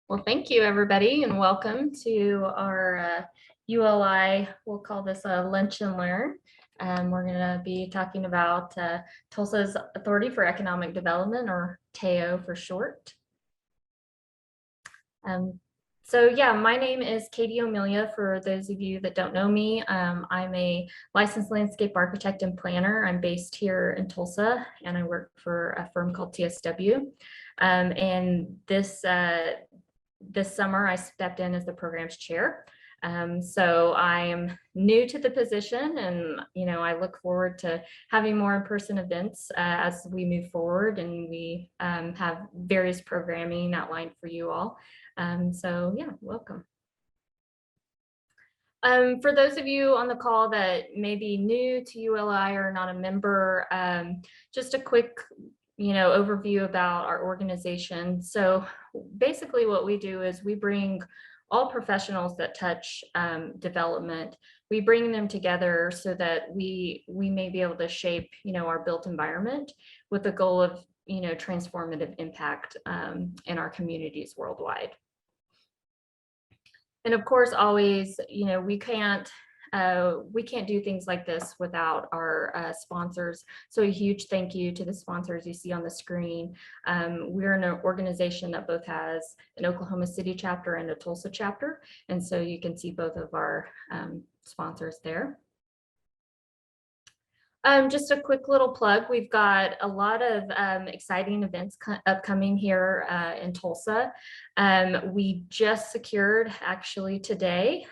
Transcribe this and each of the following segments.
Well, thank you, everybody, and welcome to our ULI. We'll call this a Lunch and Learn. We're going to be talking about Tulsa's Authority for Economic Development, or TAEO for short. So yeah, my name is Katie O'Melia. For those of you that don't know me, I'm a licensed landscape architect and planner. I'm based here in Tulsa, and I work for a firm called TSW. And this summer, I stepped in as the program's chair. So I am new to the position, and I look forward to having more in-person events as we move forward, and we have various programming outlined for you all. So yeah, welcome. For those of you on the call that may be new to ULI or not a member, just a quick overview about our organization. So basically what we do is we bring all professionals that touch development, we bring them together so that we may be able to shape our built environment with the goal of transformative impact in our communities worldwide. And of course, always, we can't do things like this without our sponsors. So a huge thank you to the sponsors you see on the screen. We're an organization that both has an Oklahoma City chapter and a Tulsa chapter. And so you can see both of our sponsors there. Just a quick little plug. We've got a lot of exciting events upcoming here in Tulsa. We just secured, actually today,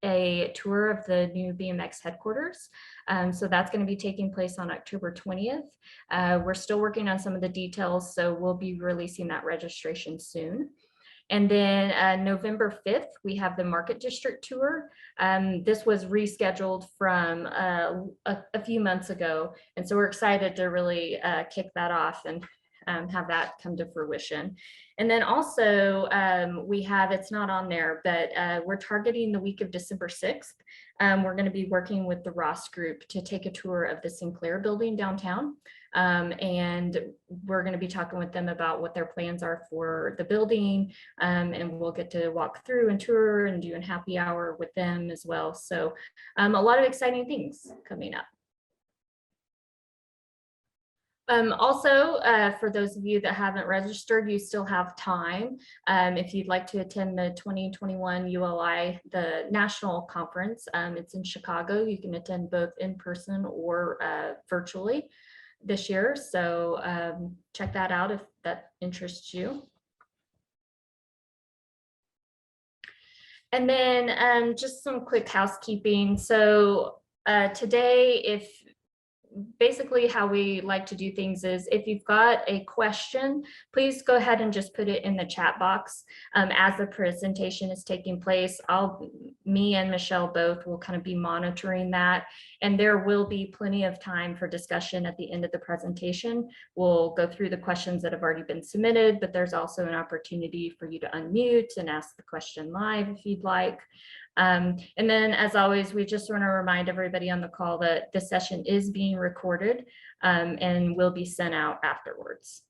a tour of the new BMX headquarters. So that's going to be taking place on October 20th. We're still working on some of the details, so we'll be releasing that registration soon. And then November 5th, we have the Market District Tour. This was rescheduled from a few months ago. And so we're excited to really kick that off and have that come to fruition. And then also we have, it's not on there, but we're targeting the week of December 6th. We're going to be working with the Ross Group to take a tour of the Sinclair building downtown. And we're going to be talking with them about what their plans are for the building, and we'll get to walk through and tour and do a happy hour with them as well. So a lot of exciting things coming up. Also, for those of you that haven't registered, you still have time. If you'd like to attend the 2021 ULI, the national conference, it's in Chicago. You can attend both in person or virtually this year. So check that out if that interests you. And then just some quick housekeeping. So today, basically how we like to do things is if you've got a question, please go ahead and just put it in the chat box as the presentation is taking place. Me and Michelle both will kind of be monitoring that, and there will be plenty of time for discussion at the end of the presentation. We'll go through the questions that have already been submitted, but there's also an opportunity for you to unmute and ask the question live if you'd like. And then, as always, we just want to remind everybody on the call that this session is being recorded and will be sent out afterwards.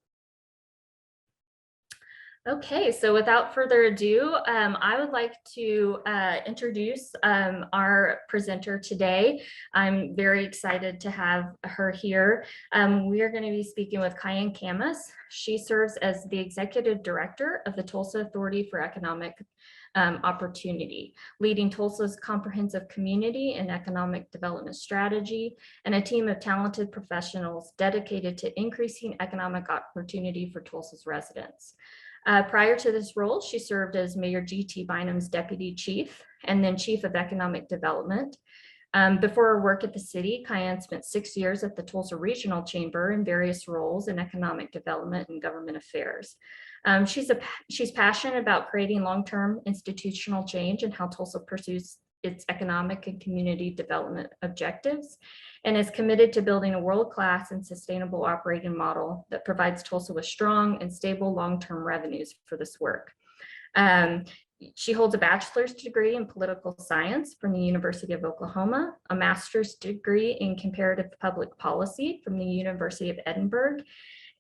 Okay, so without further ado, I would like to introduce our presenter today. I'm very excited to have her here. We are going to be speaking with Kian Kamas. She serves as the Executive Director of the Tulsa Authority for Economic Opportunity, leading Tulsa's comprehensive community and economic development strategy, and a team of talented professionals dedicated to increasing economic opportunity for Tulsa's residents. Prior to this role, she served as Mayor G.T. Bynum's Deputy Chief and then Chief of Economic Development. Before her work at the city, Kian spent 6 years at the Tulsa Regional Chamber in various roles in economic development and government affairs. She's passionate about creating long-term institutional change and how Tulsa pursues its economic and community development objectives, and is committed to building a world-class and sustainable operating model that provides Tulsa with strong and stable long-term revenues for this work. She holds a bachelor's degree in political science from the University of Oklahoma, a master's degree in comparative public policy from the University of Edinburgh,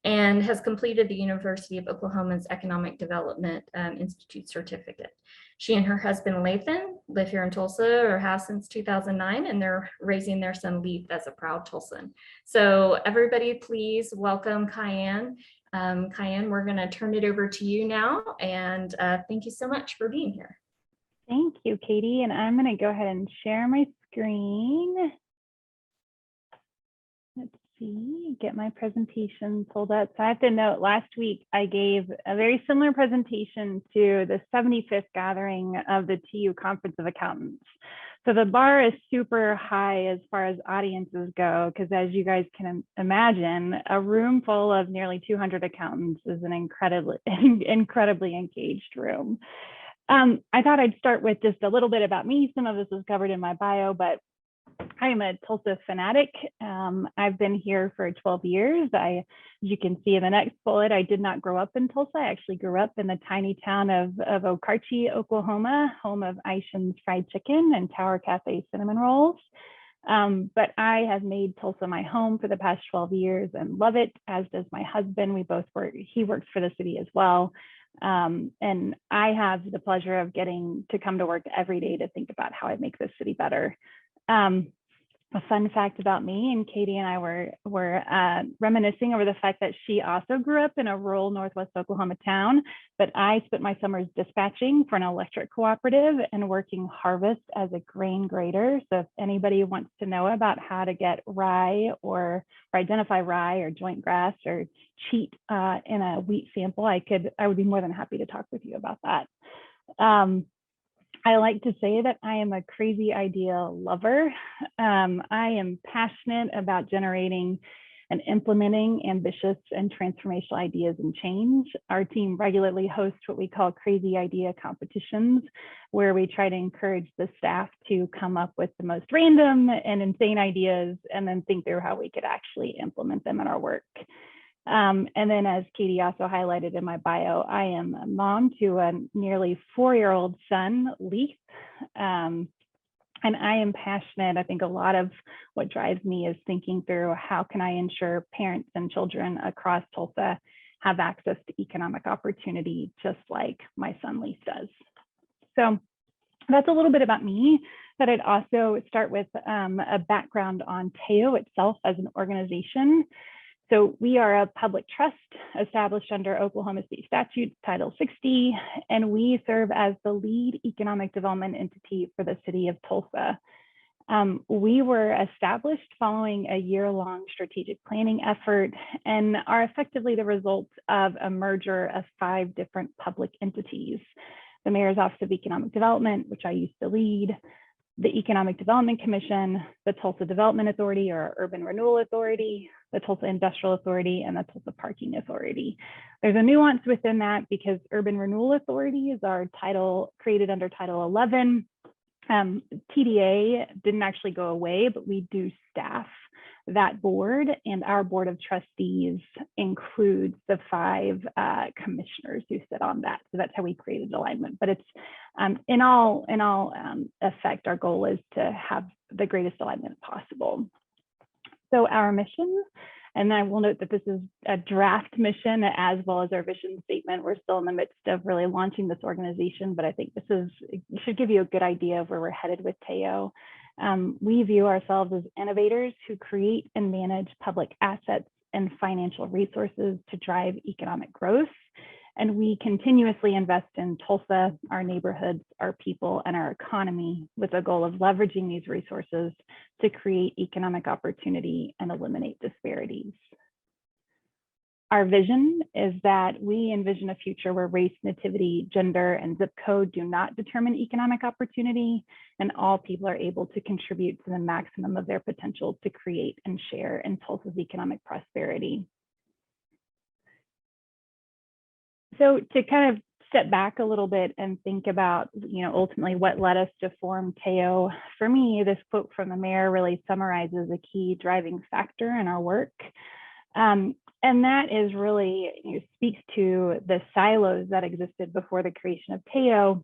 and has completed the University of Oklahoma's Economic Development Institute certificate. She and her husband Lathan live here in Tulsa, or have since 2009, and they're raising their son Leaf as a proud Tulsan. So everybody, please welcome Kian. Kian, we're going to turn it over to you now, and thank you so much for being here. Thank you, Katie, and I'm going to go ahead and share my screen. Let's see, get my presentation pulled up. So I have to note, last week I gave a very similar presentation to the 75th gathering of the TU Conference of Accountants. So the bar is super high as far as audiences go, because as you guys can imagine, a room full of nearly 200 accountants is an incredibly engaged room. I thought I'd start with just a little bit about me. Some of this is covered in my bio, but I am a Tulsa fanatic. I've been here for 12 years. As you can see in the next bullet, I did not grow up in Tulsa. I actually grew up in the tiny town of Okarche, Oklahoma, home of Aishan's Fried Chicken and Tower Cafe cinnamon rolls. But I have made Tulsa my home for the past 12 years and love it, as does my husband. We both work, he works for the city as well. And I have the pleasure of getting to come to work every day to think about how I make this city better. A fun fact about me, and Katie and I were reminiscing over the fact that she also grew up in a rural Northwest Oklahoma town, but I spent my summers dispatching for an electric cooperative and working harvest as a grain grader. So if anybody wants to know about how to get rye or identify rye or joint grass or cheat in a wheat sample, I would be more than happy to talk with you about that. I like to say that I am a crazy idea lover. I am passionate about generating and implementing ambitious and transformational ideas and change. Our team regularly hosts what we call crazy idea competitions, where we try to encourage the staff to come up with the most random and insane ideas and then think through how we could actually implement them in our work. And then, as Katie also highlighted in my bio, I am a mom to a nearly 4-year-old son, Leaf. And I am passionate. I think a lot of what drives me is thinking through how can I ensure parents and children across Tulsa have access to economic opportunity, just like my son Leaf does. So that's a little bit about me. But I'd also start with a background on TAEO itself as an organization. So we are a public trust established under Oklahoma State Statute Title 60, and we serve as the lead economic development entity for the City of Tulsa. We were established following a year-long strategic planning effort and are effectively the result of a merger of 5 different public entities: the Mayor's Office of Economic Development, which I used to lead, the Economic Development Commission, the Tulsa Development Authority or Urban Renewal Authority, the Tulsa Industrial Authority, and the Tulsa Parking Authority. There's a nuance within that because Urban Renewal Authority is our title created under Title 11. TDA didn't actually go away, but we do staff that board, and our board of trustees includes the 5 commissioners who sit on that. So that's how we created alignment. But it's in all effect, our goal is to have the greatest alignment possible. So our mission, and I will note that this is a draft mission as well as our vision statement. We're still in the midst of really launching this organization, but I think it should give you a good idea of where we're headed with TAEO. We view ourselves as innovators who create and manage public assets and financial resources to drive economic growth. And we continuously invest in Tulsa, our neighborhoods, our people, and our economy with the goal of leveraging these resources to create economic opportunity and eliminate disparities. Our vision is that we envision a future where race, nativity, gender, and zip code do not determine economic opportunity, and all people are able to contribute to the maximum of their potential to create and share in Tulsa's economic prosperity. So to kind of step back a little bit and think about, ultimately what led us to form TAEO, for me, this quote from the mayor really summarizes a key driving factor in our work. And that is really, speaks to the silos that existed before the creation of TAEO,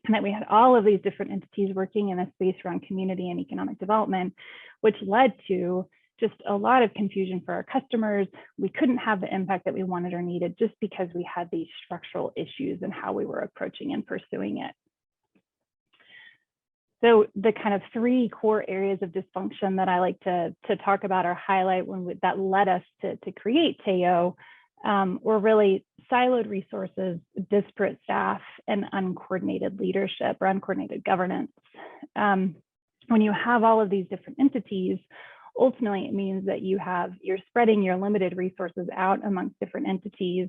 and that we had all of these different entities working in a space around community and economic development, which led to just a lot of confusion for our customers. We couldn't have the impact that we wanted or needed just because we had these structural issues in how we were approaching and pursuing it. So the kind of three core areas of dysfunction that I like to talk about or highlight that led us to create TAEO were really siloed resources, disparate staff, and uncoordinated leadership or uncoordinated governance. When you have all of these different entities, ultimately it means that you're spreading your limited resources out amongst different entities.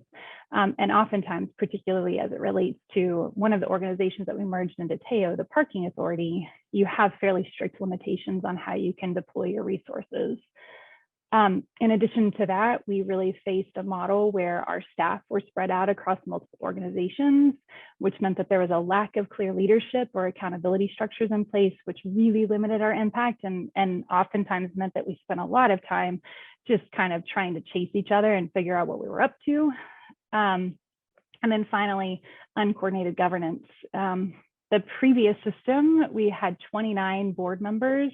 And oftentimes, particularly as it relates to one of the organizations that we merged into TAEO, the parking authority, you have fairly strict limitations on how you can deploy your resources. In addition to that, we really faced a model where our staff were spread out across multiple organizations, which meant that there was a lack of clear leadership or accountability structures in place, which really limited our impact and oftentimes meant that we spent a lot of time just kind of trying to chase each other and figure out what we were up to. And then finally, uncoordinated governance. The previous system, we had 29 board members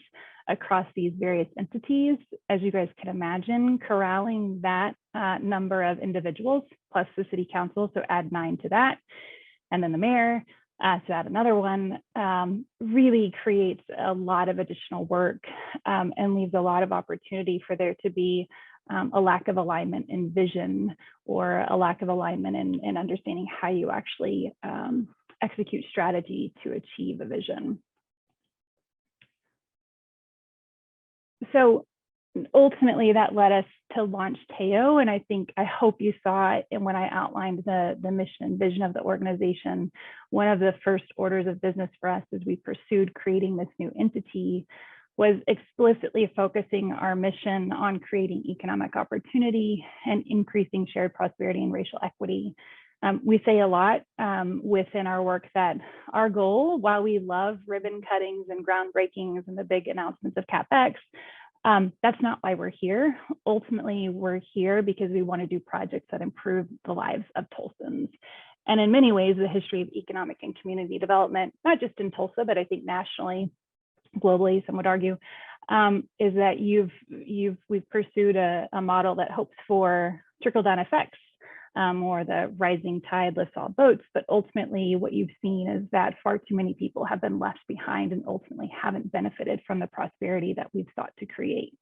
across these various entities. As you guys can imagine, corralling that number of individuals plus the city council, so add 9 to that, and then the mayor, so add another one, really creates a lot of additional work and leaves a lot of opportunity for there to be a lack of alignment in vision or a lack of alignment in understanding how you actually execute strategy to achieve a vision. So ultimately that led us to launch TAEO. And I hope you saw it when I outlined the mission and vision of the organization. One of the first orders of business for us as we pursued creating this new entity was explicitly focusing our mission on creating economic opportunity and increasing shared prosperity and racial equity. We say a lot within our work that our goal, while we love ribbon cuttings and groundbreakings and the big announcements of CapEx, that's not why we're here. Ultimately, we're here because we want to do projects that improve the lives of Tulsans. And in many ways, the history of economic and community development, not just in Tulsa, but I think nationally, globally, some would argue, is that we've pursued a model that hopes for trickle-down effects. Or the rising tide lifts all boats, but ultimately what you've seen is that far too many people have been left behind and ultimately haven't benefited from the prosperity that we've sought to create.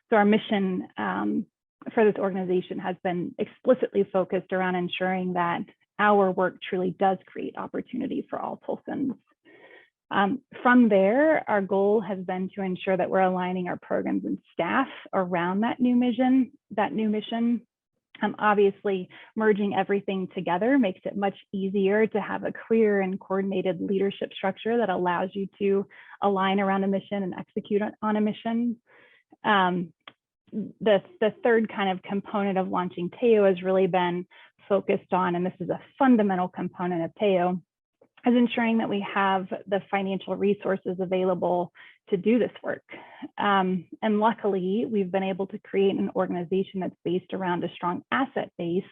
So our mission for this organization has been explicitly focused around ensuring that our work truly does create opportunity for all Tulsans. From there, our goal has been to ensure that we're aligning our programs and staff around that new mission. Obviously, merging everything together makes it much easier to have a clear and coordinated leadership structure that allows you to align around a mission and execute on a mission. The third kind of component of launching TAEO has really been focused on, and this is a fundamental component of TAEO, is ensuring that we have the financial resources available to do this work. And luckily, we've been able to create an organization that's based around a strong asset base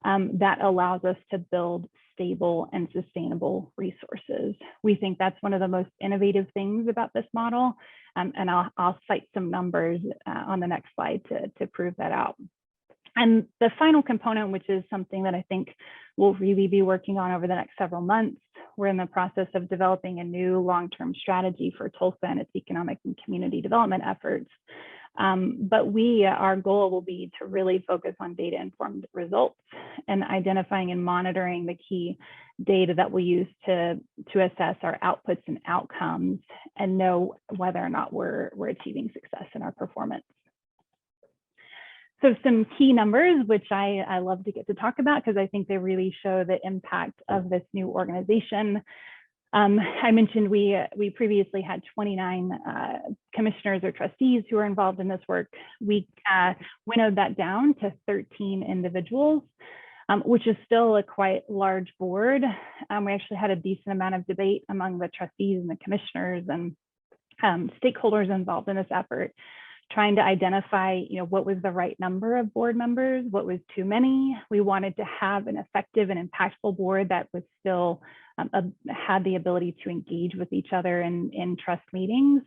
that allows us to build stable and sustainable resources. We think that's one of the most innovative things about this model. And I'll cite some numbers on the next slide to prove that out. And the final component, which is something that I think we'll really be working on over the next several months, we're in the process of developing a new long-term strategy for Tulsa and its economic and community development efforts. But our goal will be to really focus on data-informed results and identifying and monitoring the key data that we use to assess our outputs and outcomes and know whether or not we're achieving success in our performance. So some key numbers, which I love to get to talk about because I think they really show the impact of this new organization. I mentioned we previously had 29 commissioners or trustees who were involved in this work. We winnowed that down to 13 individuals, which is still a quite large board. We actually had a decent amount of debate among the trustees and the commissioners and stakeholders involved in this effort, trying to identify, what was the right number of board members, what was too many. We wanted to have an effective and impactful board that was still had the ability to engage with each other in trust meetings.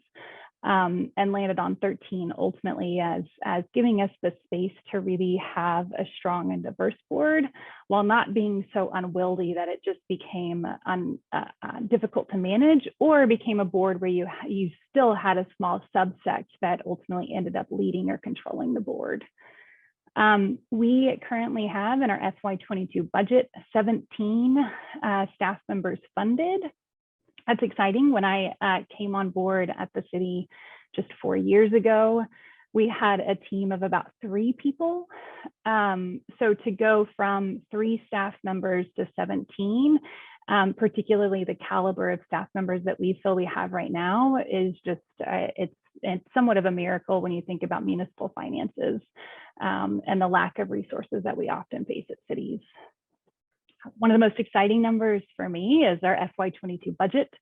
and landed on 13 ultimately as giving us the space to really have a strong and diverse board while not being so unwieldy that it just became difficult to manage or became a board where you still had a small subsect that ultimately ended up leading or controlling the board. We currently have in our FY22 budget 17 staff members funded. That's exciting. When I came on board at the city just 4 years ago, we had a team of about 3 people. So to go from 3 staff members to 17, particularly the caliber of staff members that we feel we have right now is just, it's somewhat of a miracle when you think about municipal finances and the lack of resources that we often face at cities. One of the most exciting numbers for me is our FY22 budget,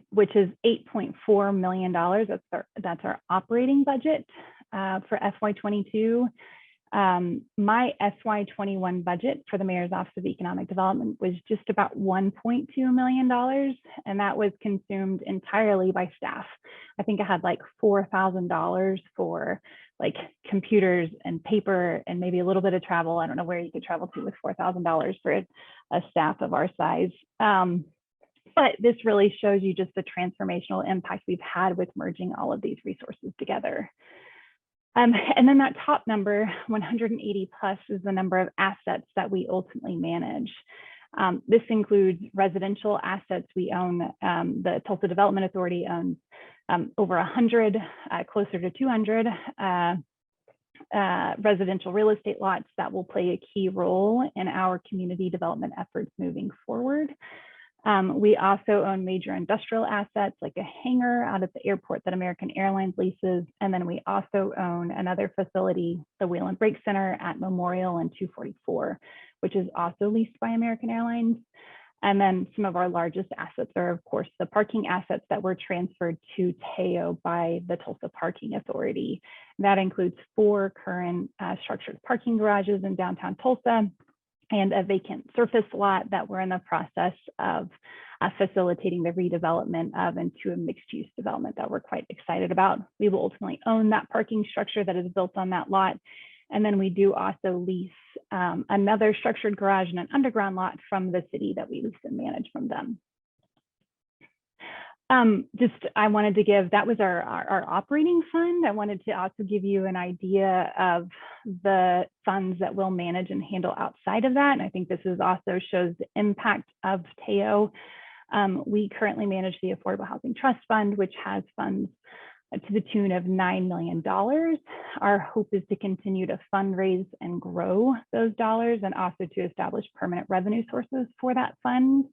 which is $8.4 million. That's our operating budget for FY22. My FY21 budget for the Mayor's Office of Economic Development was just about $1.2 million, and that was consumed entirely by staff. I think I had like $4,000 for like computers and paper and maybe a little bit of travel. I don't know where you could travel to with $4,000 for a staff of our size. But this really shows you just the transformational impact we've had with merging all of these resources together. And then that top number, 180 plus, is the number of assets that we ultimately manage. This includes residential assets we own. The Tulsa Development Authority owns over 100, closer to 200 residential real estate lots that will play a key role in our community development efforts moving forward. We also own major industrial assets like a hangar out at the airport that American Airlines leases. And then we also own another facility, the Wheel and Brake Center at Memorial and 244, which is also leased by American Airlines. And then some of our largest assets are, of course, the parking assets that were transferred to TAEO by the Tulsa Parking Authority. That includes 4 current structured parking garages in downtown Tulsa and a vacant surface lot that we're in the process of facilitating the redevelopment of into a mixed-use development that we're quite excited about. We will ultimately own that parking structure that is built on that lot. And then we do also lease another structured garage and an underground lot from the city that we lease and manage from them. I wanted to give, that was our operating fund. I wanted to also give you an idea of the funds that we'll manage and handle outside of that. And I think this is also shows the impact of TAEO. We currently manage the Affordable Housing Trust Fund, which has funds to the tune of $9 million. Our hope is to continue to fundraise and grow those dollars and also to establish permanent revenue sources for that fund.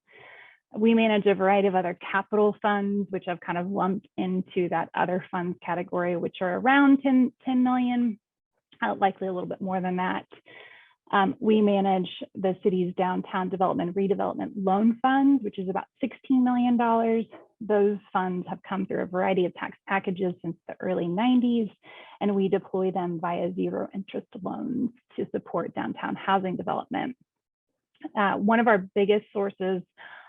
We manage a variety of other capital funds, which I've kind of lumped into that other funds category, which are around 10 million, likely a little bit more than that. We manage the city's downtown development redevelopment loan funds, which is about $16 million. Those funds have come through a variety of tax packages since the early 90s, and we deploy them via zero interest loans to support downtown housing development. One of our biggest sources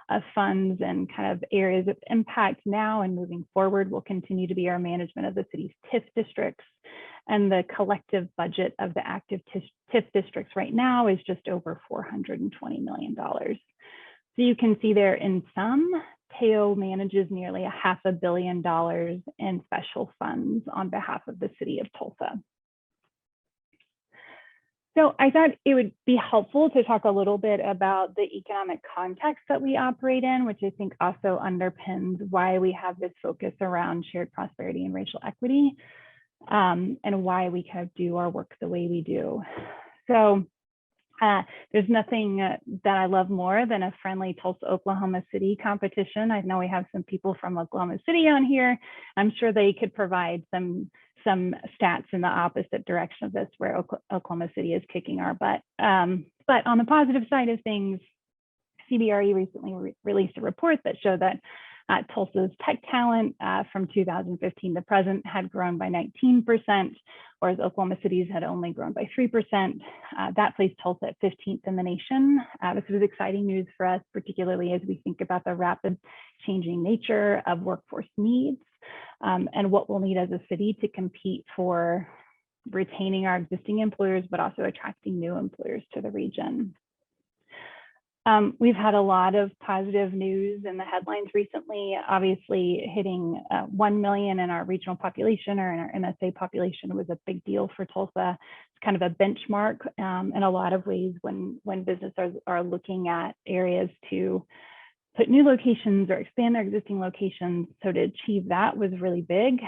of funds and kind of areas of impact now and moving forward will continue to be our management of the city's TIF districts. And the collective budget of the active TIF districts right now is just over $420 million. So you can see there in sum, TAEO manages nearly $500 million in special funds on behalf of the city of Tulsa. So I thought it would be helpful to talk a little bit about the economic context that we operate in, which I think also underpins why we have this focus around shared prosperity and racial equity, and why we kind of do our work the way we do. So there's nothing that I love more than a friendly Tulsa, Oklahoma City competition. I know we have some people from Oklahoma City on here. I'm sure they could provide some stats in the opposite direction of this, where Oklahoma City is kicking our butt. But on the positive side of things, CBRE recently released a report that showed that Tulsa's tech talent from 2015 to present had grown by 19%, whereas Oklahoma City's had only grown by 3%. That placed Tulsa at 15th in the nation. This was exciting news for us, particularly as we think about the rapid changing nature of workforce needs. and what we'll need as a city to compete for retaining our existing employers, but also attracting new employers to the region. We've had a lot of positive news in the headlines recently. Obviously, hitting 1 million in our regional population or in our MSA population was a big deal for Tulsa. It's kind of a benchmark in a lot of ways when businesses are looking at areas to put new locations or expand their existing locations. So to achieve that was really big.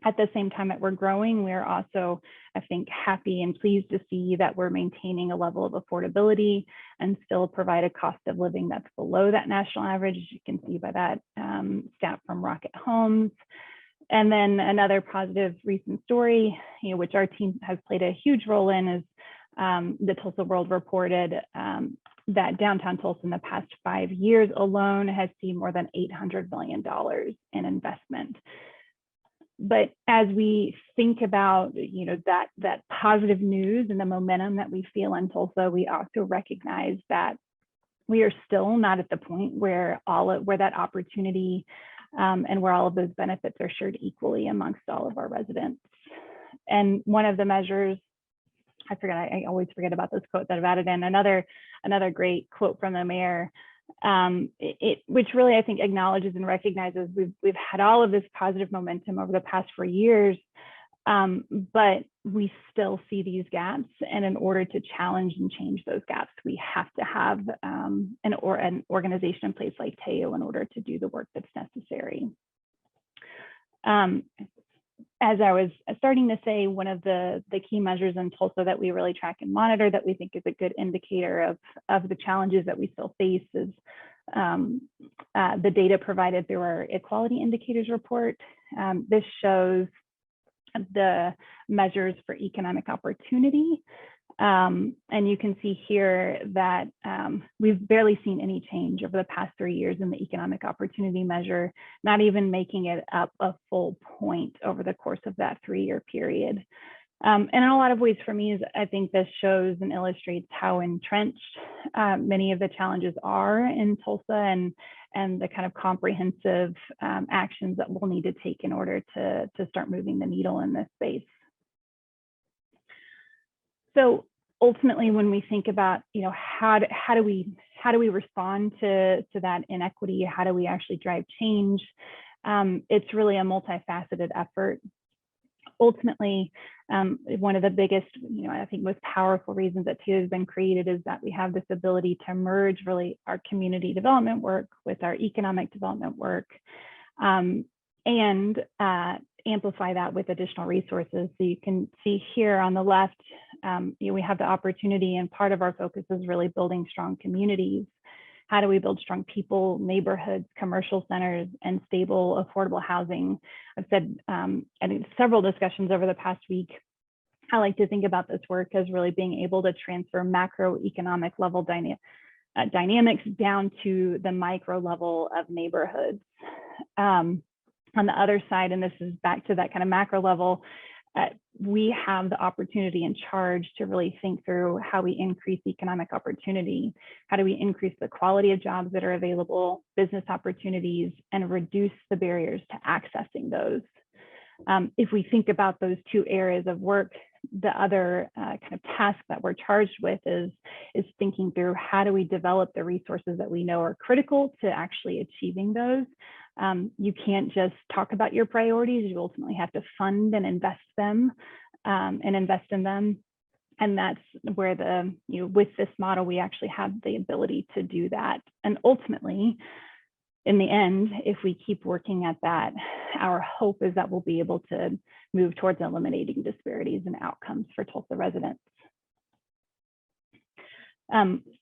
At the same time that we're growing, we're also, I think, happy and pleased to see that we're maintaining a level of affordability and still provide a cost of living that's below that national average, as you can see by that stat from Rocket Homes. And then another positive recent story, which our team has played a huge role in, is the Tulsa World reported that downtown Tulsa in the past 5 years alone has seen more than $800 million in investment. But as we think about that positive news and the momentum that we feel in Tulsa, we also recognize that we are still not at the point where that opportunity and where all of those benefits are shared equally amongst all of our residents. And one of the measures, I always forget about this quote that I've added in, another great quote from the mayor, which really I think acknowledges and recognizes we've had all of this positive momentum over the past 4 years, but we still see these gaps, and in order to challenge and change those gaps, we have to have an organization in place like TAEO in order to do the work that's necessary. As I was starting to say, one of the key measures in Tulsa that we really track and monitor that we think is a good indicator of the challenges that we still face is the data provided through our equality indicators report. This shows the measures for economic opportunity. And you can see here that we've barely seen any change over the past 3 years in the economic opportunity measure, not even making it up a full point over the course of that 3-year period. And in a lot of ways for me, I think this shows and illustrates how entrenched many of the challenges are in Tulsa and the kind of comprehensive actions that we'll need to take in order to start moving the needle in this space. So ultimately, when we think about, how do we respond to that inequity? How do we actually drive change? It's really a multifaceted effort. Ultimately, one of the biggest, I think most powerful reasons that TAEO has been created is that we have this ability to merge really our community development work with our economic development work, and amplify that with additional resources. So you can see here on the left, we have the opportunity, and part of our focus is really building strong communities. How do we build strong people, neighborhoods, commercial centers, and stable, affordable housing? I've said, I think several discussions over the past week, I like to think about this work as really being able to transfer macroeconomic level dynamics down to the micro level of neighborhoods. On the other side, and this is back to that kind of macro level, we have the opportunity and charge to really think through how we increase economic opportunity. How do we increase the quality of jobs that are available, business opportunities, and reduce the barriers to accessing those? If we think about those two areas of work, the other kind of task that we're charged with is thinking through how do we develop the resources that we know are critical to actually achieving those. You can't just talk about your priorities. You ultimately have to fund and invest them and invest in them. And that's where with this model, we actually have the ability to do that. And ultimately, in the end, if we keep working at that, our hope is that we'll be able to move towards eliminating disparities and outcomes for Tulsa residents.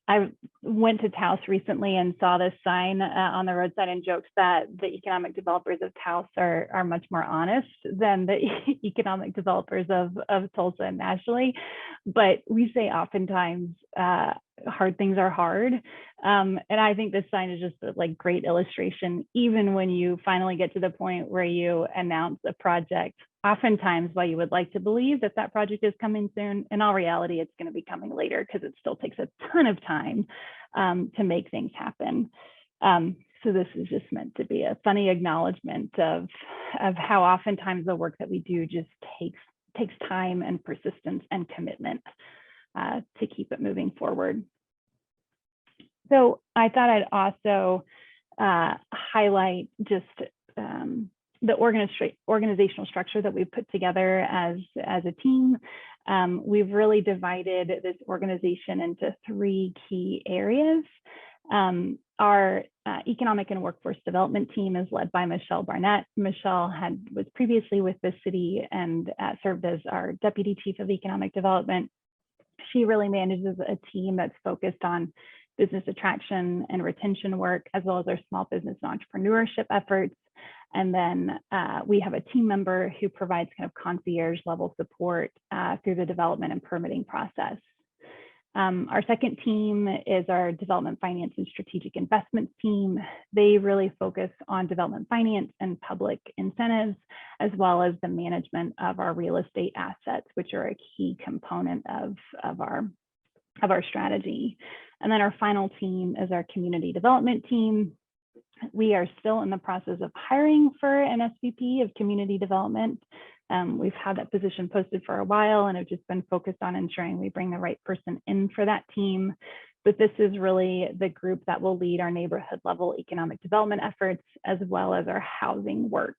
I went to Taos recently and saw this sign on the roadside and joked that the economic developers of Taos are much more honest than the economic developers of Tulsa nationally. But we say oftentimes hard things are hard. And I think this sign is just a great illustration. Even when you finally get to the point where you announce a project, oftentimes while you would like to believe that that project is coming soon, in all reality, it's going to be coming later because it still takes a ton of time to make things happen. So this is just meant to be a funny acknowledgement of how oftentimes the work that we do just takes time and persistence and commitment to keep it moving forward. So I thought I'd also highlight just the organizational structure that we've put together as a team. We've really divided this organization into 3 key areas. Our economic and workforce development team is led by Michelle Barnett. Michelle was previously with the city and served as our deputy chief of economic development. She really manages a team that's focused on business attraction and retention work, as well as our small business and entrepreneurship efforts. And then we have a team member who provides kind of concierge level support through the development and permitting process. Our second team is our development finance and strategic investments team. They really focus on development finance and public incentives, as well as the management of our real estate assets, which are a key component of our strategy. And then our final team is our community development team. We are still in the process of hiring for an SVP of community development. We've had that position posted for a while and have just been focused on ensuring we bring the right person in for that team. But this is really the group that will lead our neighborhood level economic development efforts, as well as our housing work.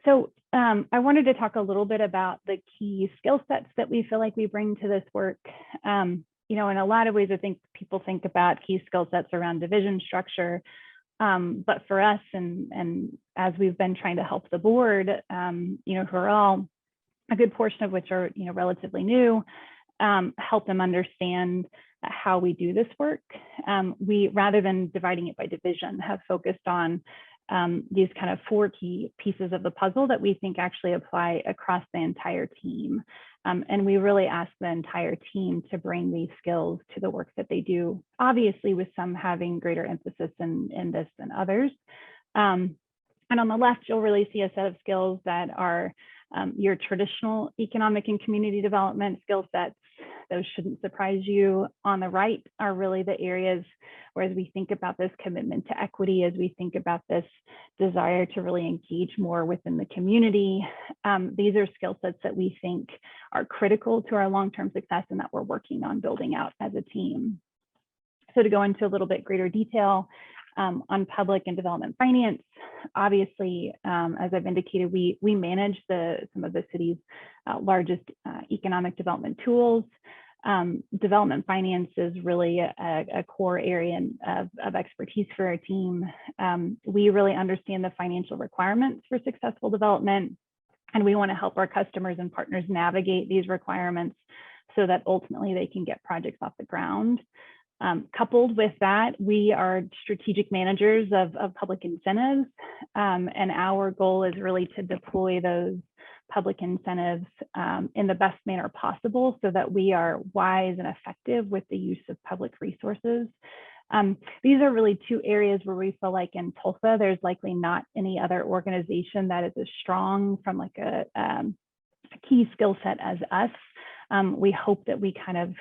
So I wanted to talk a little bit about the key skill sets that we feel like we bring to this work. In a lot of ways, I think people think about key skill sets around division structure. But for us, and as we've been trying to help the board, who are all a good portion of which are relatively new, help them understand how we do this work. We, rather than dividing it by division, have focused on these kind of 4 key pieces of the puzzle that we think actually apply across the entire team. And we really ask the entire team to bring these skills to the work that they do, obviously with some having greater emphasis in this than others. And on the left, you'll really see a set of skills that are your traditional economic and community development skill sets. Those shouldn't surprise you. On the right are really the areas where, as we think about this commitment to equity, as we think about this desire to really engage more within the community, these are skill sets that we think are critical to our long-term success and that we're working on building out as a team. So to go into a little bit greater detail, on public and development finance, obviously, as I've indicated, we manage some of the city's largest economic development tools. Development finance is really a core area of expertise for our team. We really understand the financial requirements for successful development, and we want to help our customers and partners navigate these requirements so that ultimately they can get projects off the ground. Coupled with that, we are strategic managers of public incentives, and our goal is really to deploy those public incentives in the best manner possible so that we are wise and effective with the use of public resources. These are really 2 areas where we feel like in Tulsa, there's likely not any other organization that is as strong from like a key skill set as us. We hope that we kind of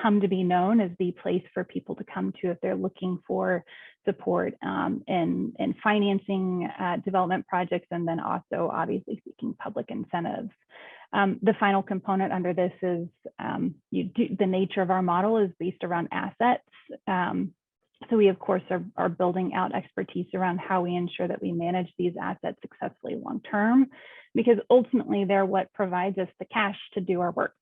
come to be known as the place for people to come to if they're looking for support in financing development projects, and then also obviously seeking public incentives. The final component under this is the nature of our model is based around assets. So we, of course, are building out expertise around how we ensure that we manage these assets successfully long-term, because ultimately they're what provides us the cash to do our work.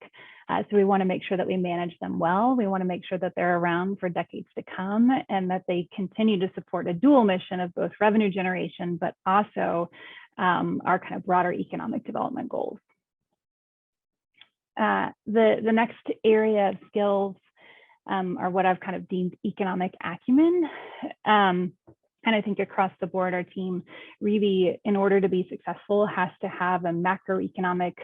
So we want to make sure that we manage them well. We want to make sure that they're around for decades to come and that they continue to support a dual mission of both revenue generation, but also our kind of broader economic development goals. The next area of skills are what I've kind of deemed economic acumen. And I think across the board, our team really, in order to be successful, has to have a macroeconomic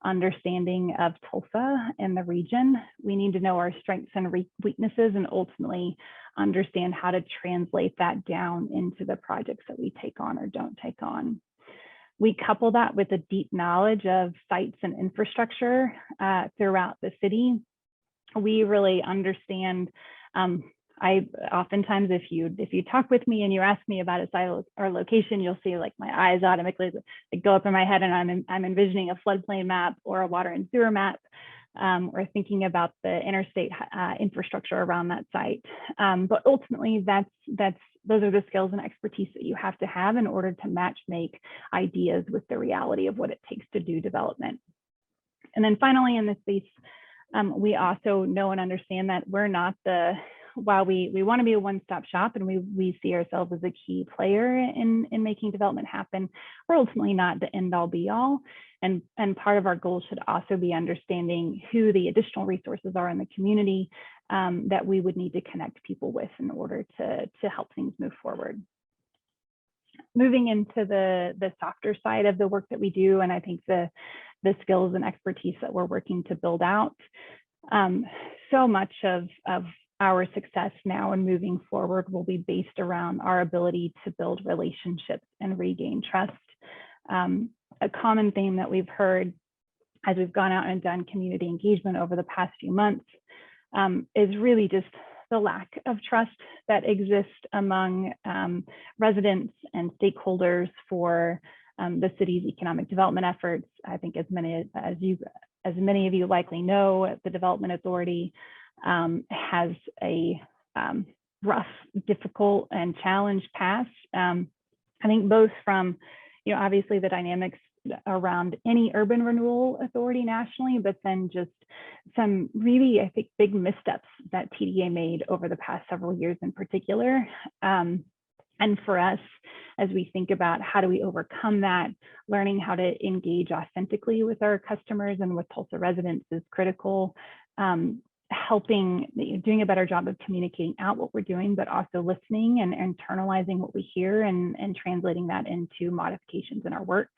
understanding of Tulsa and the region. We need to know our strengths and weaknesses and ultimately understand how to translate that down into the projects that we take on or don't take on. We couple that with a deep knowledge of sites and infrastructure throughout the city. We really understand I oftentimes, if you talk with me and you ask me about a site or location, you'll see like my eyes automatically go up in my head, and I'm envisioning a floodplain map or a water and sewer map, or thinking about the interstate infrastructure around that site. But ultimately, those are the skills and expertise that you have to have in order to match make ideas with the reality of what it takes to do development. And then finally, in this space, we also know and understand that we're not while we want to be a one-stop shop and we see ourselves as a key player in making development happen, we're ultimately not the end-all be-all. And part of our goal should also be understanding who the additional resources are in the community that we would need to connect people with in order to help things move forward. Moving into the softer side of the work that we do, and I think the skills and expertise that we're working to build out. So much of our success now and moving forward will be based around our ability to build relationships and regain trust. A common theme that we've heard as we've gone out and done community engagement over the past few months is really just the lack of trust that exists among residents and stakeholders for the city's economic development efforts. I think as many of you likely know, the Development Authority has a rough, difficult, and challenged past. I think both from, obviously the dynamics around any urban renewal authority nationally, but then just some really, I think, big missteps that TDA made over the past several years in particular. And for us, as we think about how do we overcome that, learning how to engage authentically with our customers and with Tulsa residents is critical. Doing a better job of communicating out what we're doing, but also listening and internalizing what we hear and translating that into modifications in our work.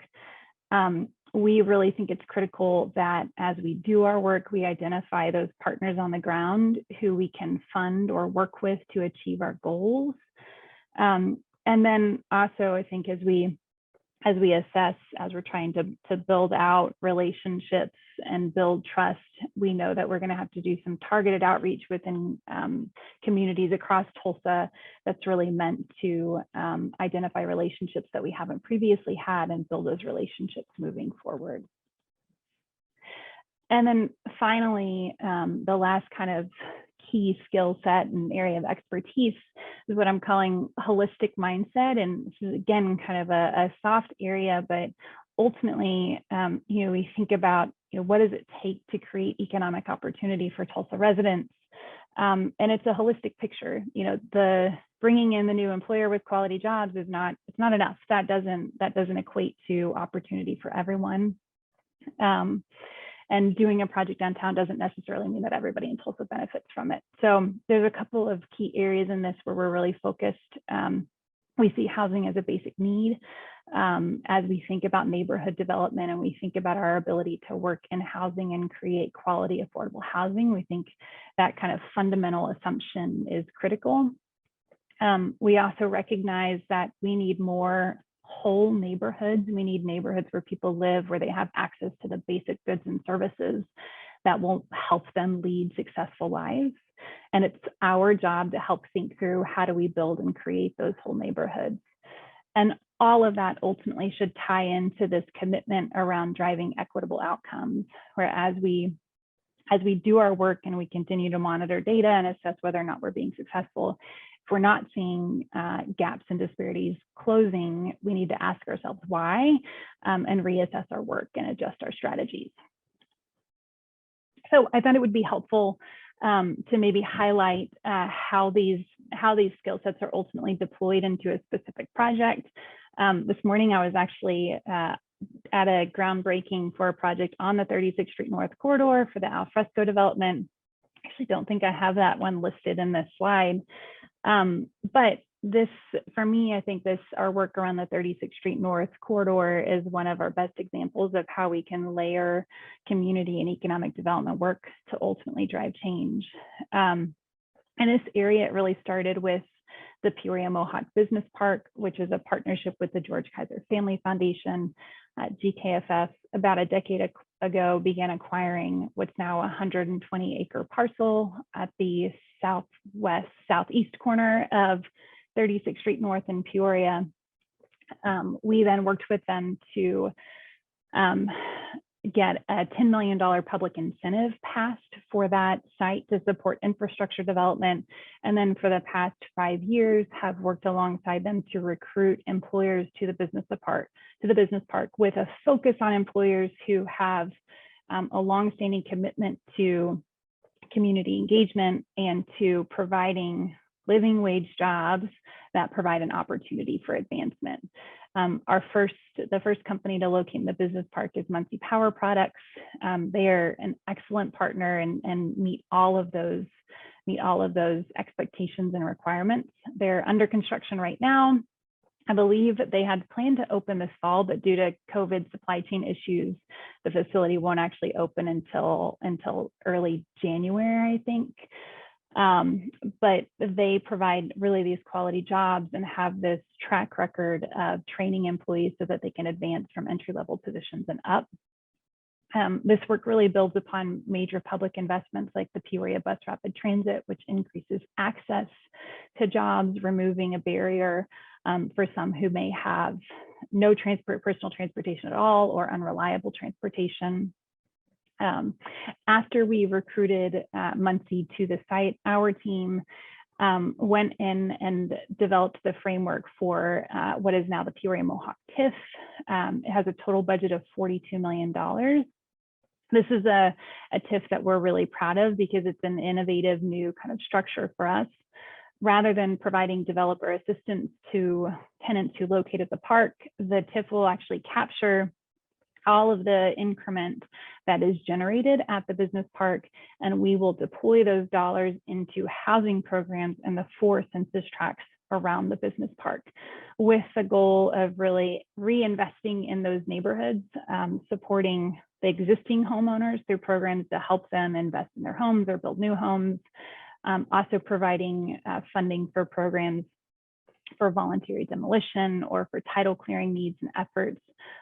We really think it's critical that as we do our work, we identify those partners on the ground who we can fund or work with to achieve our goals. And then also, I think as we assess, as we're trying to build out relationships and build trust, we know that we're going to have to do some targeted outreach within communities across Tulsa that's really meant to identify relationships that we haven't previously had and build those relationships moving forward. And then finally, the last kind of key skill set and area of expertise is what I'm calling holistic mindset. And this is, again, kind of a soft area, but ultimately, we think about, what does it take to create economic opportunity for Tulsa residents? And it's a holistic picture. The bringing in the new employer with quality jobs it's not enough. That doesn't equate to opportunity for everyone. And doing a project downtown doesn't necessarily mean that everybody in Tulsa benefits from it. So there's a couple of key areas in this where we're really focused. We see housing as a basic need. As we think about neighborhood development and we think about our ability to work in housing and create quality, affordable housing, we think that kind of fundamental assumption is critical. We also recognize that we need more whole neighborhoods. We need neighborhoods where people live, where they have access to the basic goods and services that will help them lead successful lives. And it's our job to help think through how do we build and create those whole neighborhoods. And all of that ultimately should tie into this commitment around driving equitable outcomes, where as we do our work and we continue to monitor data and assess whether or not we're being successful, if we're not seeing gaps and disparities closing, we need to ask ourselves why and reassess our work and adjust our strategies. So I thought it would be helpful to maybe highlight how these skill sets are ultimately deployed into a specific project. This morning, I was actually at a groundbreaking for a project on the 36th Street North corridor for the alfresco development. I actually don't think I have that one listed in this slide. But this, for me, I think our work around the 36th Street North corridor is one of our best examples of how we can layer community and economic development work to ultimately drive change. In this area, it really started with the Peoria Mohawk Business Park, which is a partnership with the George Kaiser Family Foundation. GKFF, about a decade ago, began acquiring what's now a 120-acre parcel at the southeast corner of 36th Street North in Peoria. We then worked with them to get a $10 million public incentive passed for that site to support infrastructure development. And then for the past 5 years have worked alongside them to recruit employers to the business park with a focus on employers who have a longstanding commitment to community engagement and to providing living wage jobs that provide an opportunity for advancement. The first company to locate in the business park is Muncie Power Products. They are an excellent partner and meet all of those expectations and requirements. They're under construction right now. I believe they had planned to open this fall, but due to COVID supply chain issues, the facility won't actually open until early January, I think. But they provide really these quality jobs and have this track record of training employees so that they can advance from entry-level positions and up. This work really builds upon major public investments like the Peoria Bus Rapid Transit, which increases access to jobs, removing a barrier for some who may have no personal transportation at all or unreliable transportation. After we recruited Muncie to the site, our team went in and developed the framework for what is now the Peoria Mohawk TIF. It has a total budget of $42 million. This is a TIF that we're really proud of because it's an innovative new kind of structure for us. Rather than providing developer assistance to tenants who locate at the park, the TIF will actually capture all of the increment that is generated at the business park, and we will deploy those dollars into housing programs in the 4 census tracts around the business park, with the goal of really reinvesting in those neighborhoods, supporting the existing homeowners through programs to help them invest in their homes or build new homes, also providing funding for programs for voluntary demolition or for title clearing needs and efforts.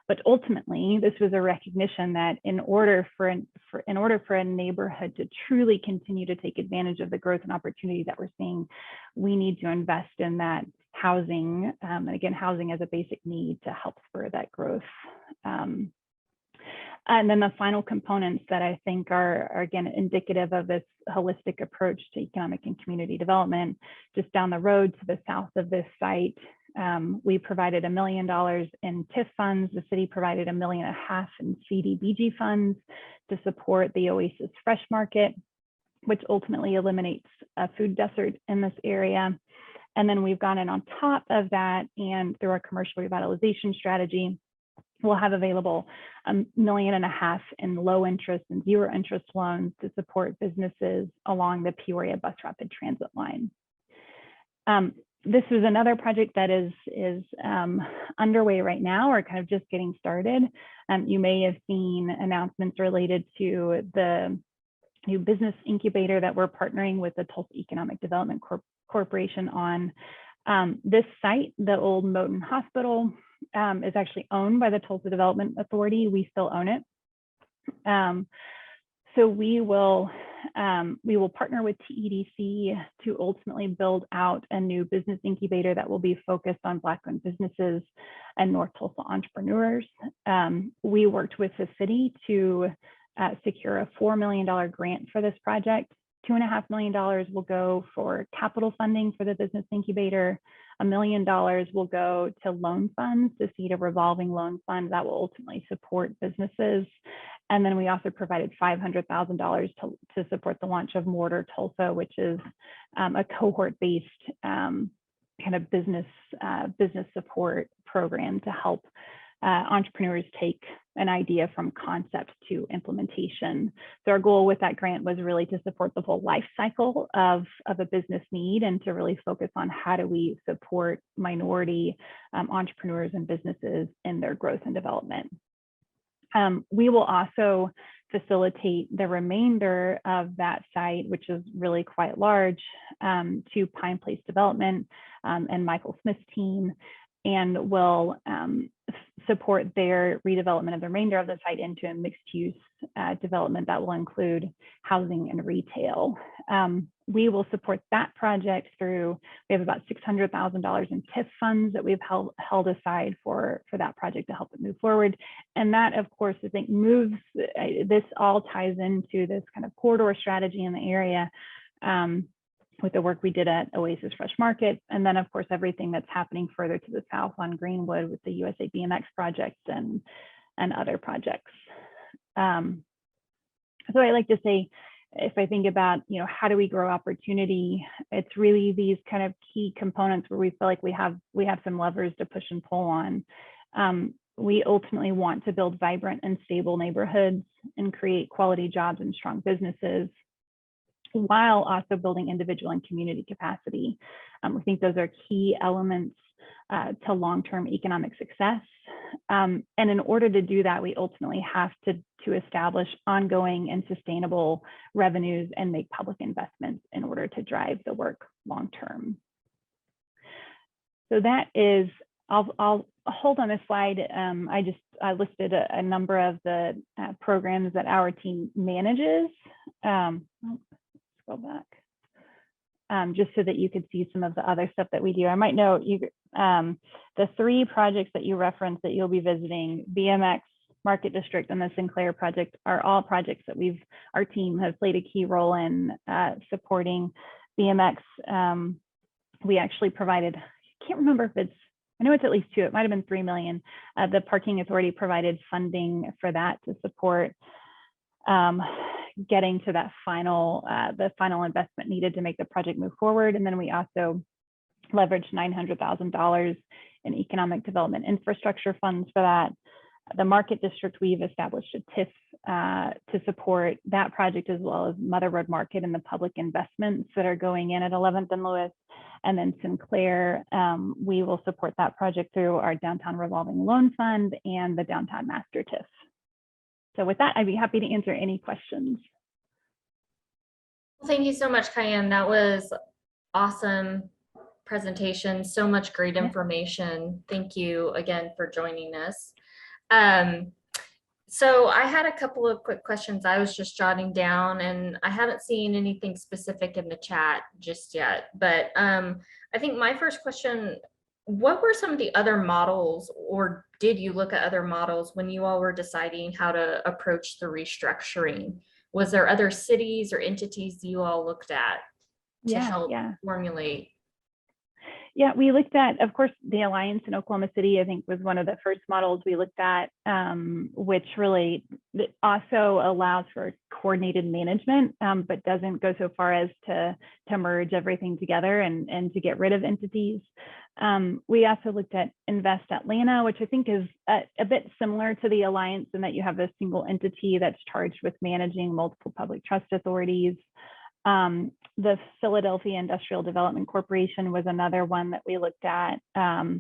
But ultimately, this was a recognition that in order for a neighborhood to truly continue to take advantage of the growth and opportunity that we're seeing, we need to invest in that housing. And again, housing as a basic need to help spur that growth. And then the final components that I think are again indicative of this holistic approach to economic and community development. Just down the road to the south of this site, we provided $1 million in TIF funds. The city provided $1.5 million in CDBG funds to support the Oasis Fresh Market, which ultimately eliminates a food desert in this area. And then we've gone in on top of that, and through our commercial revitalization strategy, we'll have available $1.5 million in low interest and 0 interest loans to support businesses along the Peoria Bus Rapid Transit line. This is another project that is underway right now, or kind of just getting started. You may have seen announcements related to the new business incubator that we're partnering with the Tulsa Economic Development Corporation on. This site, the old Moton Hospital, is actually owned by the Tulsa Development Authority. We still own it. So we will partner with TEDC to ultimately build out a new business incubator that will be focused on Black-owned businesses and North Tulsa entrepreneurs. We worked with the city to secure a $4 million grant for this project. $2.5 million will go for capital funding for the business incubator. $1 million will go to loan funds to seed a revolving loan fund that will ultimately support businesses. And then we also provided $500,000 to support the launch of Mortar Tulsa, which is a cohort-based kind of business support program to help entrepreneurs take an idea from concept to implementation. So our goal with that grant was really to support the whole life cycle of a business need and to really focus on how do we support minority entrepreneurs and businesses in their growth and development. We will also facilitate the remainder of that site, which is really quite large, to Pine Place Development and Michael Smith's team. and will support their redevelopment of the remainder of the site into a mixed-use development that will include housing and retail. We will support that project through, we have about $600,000 in TIF funds that we've held aside for that project to help it move forward. And that, of course, I think moves, this all ties into this kind of corridor strategy in the area with the work we did at Oasis Fresh Market. And then, of course, everything that's happening further to the south on Greenwood with the USA BMX projects and other projects. So I like to say, if I think about, how do we grow opportunity, it's really these kind of key components where we feel like we have some levers to push and pull on. We ultimately want to build vibrant and stable neighborhoods and create quality jobs and strong businesses, while also building individual and community capacity. We think those are key elements to long-term economic success. And in order to do that, we ultimately have to establish ongoing and sustainable revenues and make public investments in order to drive the work long-term. So that is, I'll hold on this slide. I listed a number of the programs that our team manages. Go back, just so that you could see some of the other stuff that we do. I might note the 3 projects that you referenced that you'll be visiting, BMX, Market District, and the Sinclair project, are all projects that our team has played a key role in supporting. BMX, we actually provided, I can't remember if I know it's at least 2, it might have been 3 million. The Parking Authority provided funding for that to support getting to that the final investment needed to make the project move forward. And then we also leveraged $900,000 in economic development infrastructure funds for that. The Market District, we've established a TIF to support that project, as well as Mother Road Market and the public investments that are going in at 11th and Lewis. And then Sinclair, we will support that project through our Downtown Revolving Loan Fund and the Downtown Master TIF. So with that, I'd be happy to answer any questions. Well, thank you so much, Kian. That was awesome presentation. So much great information. Thank you again for joining us. So I had a couple of quick questions I was just jotting down, and I haven't seen anything specific in the chat just yet. But I think my first question, what were some of the other models, or did you look at other models when you all were deciding how to approach the restructuring? Was there other cities or entities you all looked at to help formulate? Yeah, we looked at, of course, the Alliance in Oklahoma City, I think, was one of the first models we looked at, which really also allows for coordinated management, but doesn't go so far as to merge everything together and to get rid of entities. We also looked at Invest Atlanta, which I think is a bit similar to the Alliance in that you have a single entity that's charged with managing multiple public trust authorities. The Philadelphia Industrial Development Corporation was another one that we looked at. I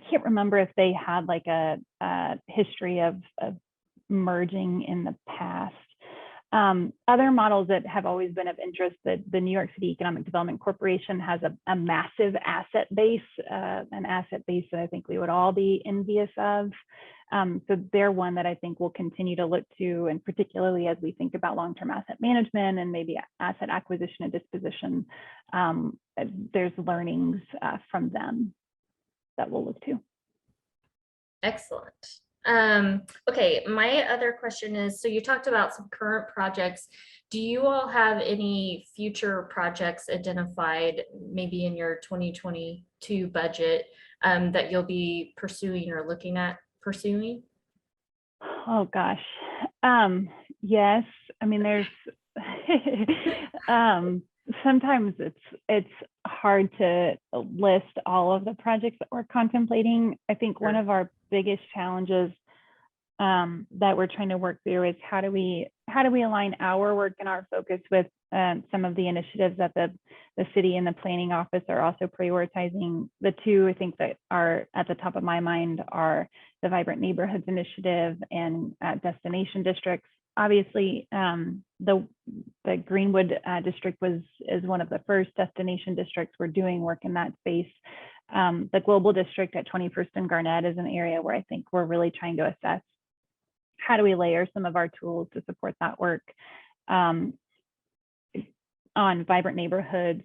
can't remember if they had like a history of merging in the past. Other models that have always been of interest, the New York City Economic Development Corporation has a massive asset base, an asset base that I think we would all be envious of. So they're one that I think we'll continue to look to, and particularly as we think about long-term asset management and maybe asset acquisition and disposition, there's learnings from them that we'll look to. Excellent. Okay, my other question is, so you talked about some current projects. Do you all have any future projects identified, maybe in your 2022 budget, that you'll be pursuing or looking at pursuing? Oh gosh, yes. I mean, there's sometimes it's hard to list all of the projects that we're contemplating. I think one of our biggest challenges that we're trying to work through is how do we align our work and our focus with some of the initiatives that the city and the planning office are also prioritizing. The two I think that are at the top of my mind are the Vibrant Neighborhoods Initiative and destination districts. Obviously, the Greenwood district is one of the first destination districts. We're doing work in that space. The Global District at 21st and Garnett is an area where I think we're really trying to assess how do we layer some of our tools to support that work. On Vibrant Neighborhoods,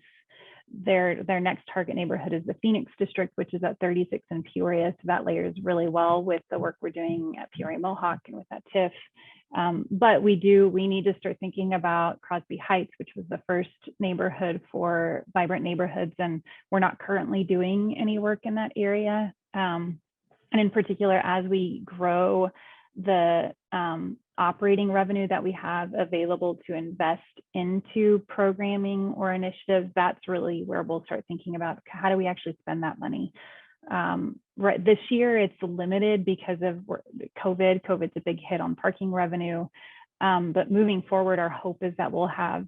their next target neighborhood is the Phoenix District, which is at 36 in Peoria. So that layers really well with the work we're doing at Peoria Mohawk and with that TIF. But we need to start thinking about Crosby Heights, which was the first neighborhood for Vibrant Neighborhoods, and we're not currently doing any work in that area. And in particular, as we grow the operating revenue that we have available to invest into programming or initiatives, that's really where we'll start thinking about how do we actually spend that money. Right, this year it's limited because of COVID. COVID's a big hit on parking revenue, but moving forward, our hope is that we'll have,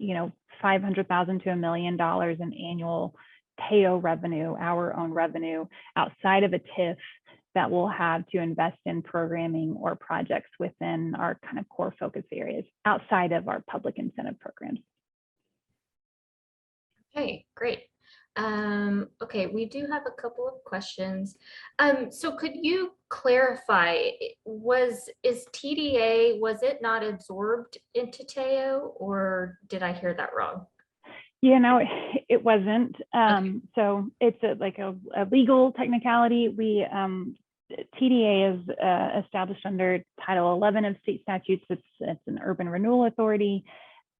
$500,000 to $1 million in annual TAEO revenue, our own revenue outside of a TIF that we'll have to invest in programming or projects within our kind of core focus areas outside of our public incentive programs. Okay, great. Okay, we do have a couple of questions. So could you clarify, is TDA, was it not absorbed into TAEO, or did I hear that wrong? Yeah, no, it wasn't. So it's a legal technicality. TDA is established under Title 11 of state statutes. It's an urban renewal authority.